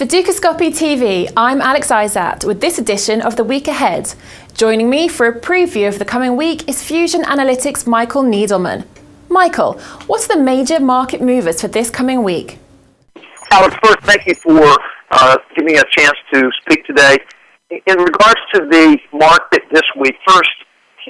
For Dukascopy TV, I'm Alex Izat with this edition of The Week Ahead. Joining me for a preview of the coming week is Fusion Analytics' Michael Needleman. Michael, what's the major market movers for this coming week? Alex, first, thank you for giving me a chance to speak today. In regards to the market this week, first,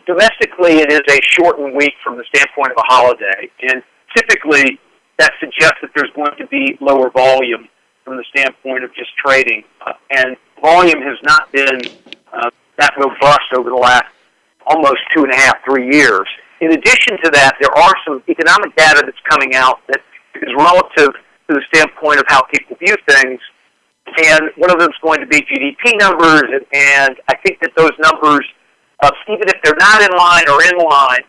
domestically it is a shortened week from the standpoint of a holiday, and typically that suggests that there's going to be lower volume from the standpoint of just trading, and volume has not been that robust over the last almost 2.5, 3 years. In addition to that, there are some economic data that's coming out that is relative to the standpoint of how people view things, and one of them is going to be GDP numbers, and I think that those numbers, even if they're not in line or in line,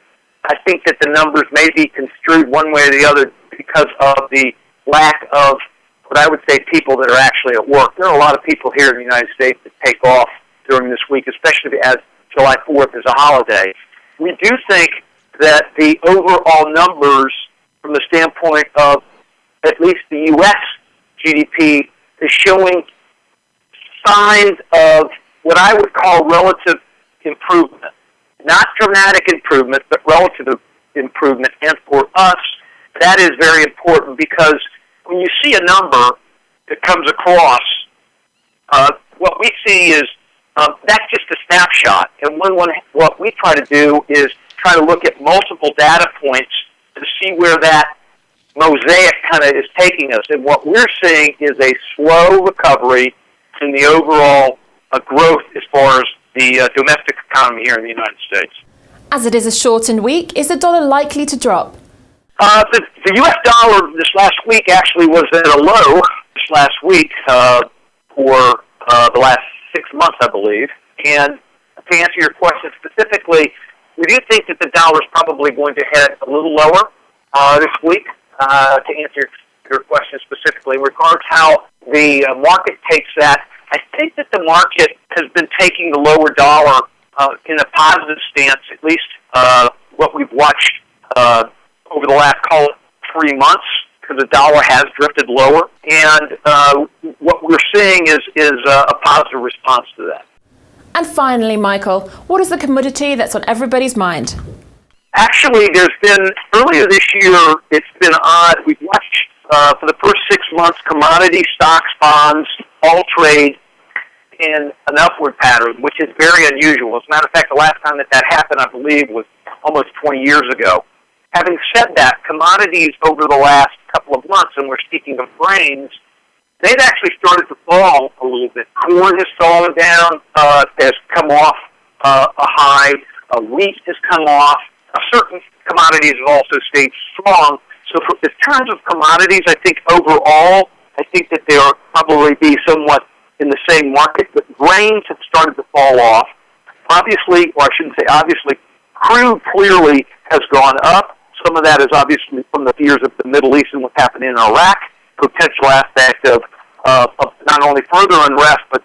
I think that the numbers may be construed one way or the other because of the lack of what I would say people that are actually at work. There are a lot of people here in the United States that take off during this week, especially as July 4th is a holiday. We do think that the overall numbers from the standpoint of at least the U.S. GDP is showing signs of what I would call relative improvement. Not dramatic improvement, but relative improvement. And for us, that is very important because when you see a number that comes across, what we see is that's just a snapshot. And what we try to do is try to look at multiple data points to see where that mosaic kind of is taking us. And what we're seeing is a slow recovery in the overall growth as far as the domestic economy here in the United States. As it is a shortened week, is the dollar likely to drop? The U.S. dollar this last week actually was at a low this last week for the last 6 months, I believe. And to answer your question specifically, we do think that the dollar is probably going to head a little lower this week. To answer your question specifically, in regards to how the market takes that, I think that the market has been taking the lower dollar in a positive stance, at least what we've watched over the last, call it, 3 months, because the dollar has drifted lower. And what we're seeing is a positive response to that. And finally, Michael, what is the commodity that's on everybody's mind? Actually, earlier this year, it's been odd. We've watched, for the first 6 months, commodity stocks, bonds, all trade in an upward pattern, which is very unusual. As a matter of fact, the last time that happened, I believe, was almost 20 years ago. Having said that, commodities over the last couple of months, and we're speaking of grains, they've actually started to fall a little bit. Corn has fallen down, has come off a high. Wheat has come off. Certain commodities have also stayed strong. So in terms of commodities, I think overall, I think that they'll probably be somewhat in the same market, but grains have started to fall off. Obviously, or I shouldn't say obviously, crude clearly has gone up. Some of that is obviously from the fears of the Middle East and what's happening in Iraq, potential aspect of not only further unrest, but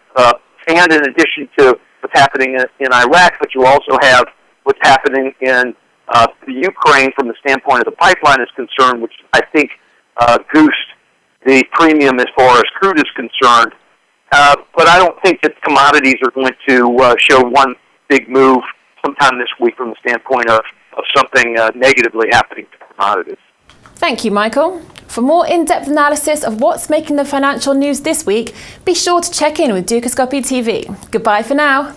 and in addition to what's happening in Iraq, but you also have what's happening in the Ukraine from the standpoint of the pipeline is concerned, which I think goosed the premium as far as crude is concerned. But I don't think that commodities are going to show one big move sometime this week from the standpoint of something negatively happening to commodities. Thank you, Michael. For more in-depth analysis of what's making the financial news this week, be sure to check in with Dukascopy TV. Goodbye for now.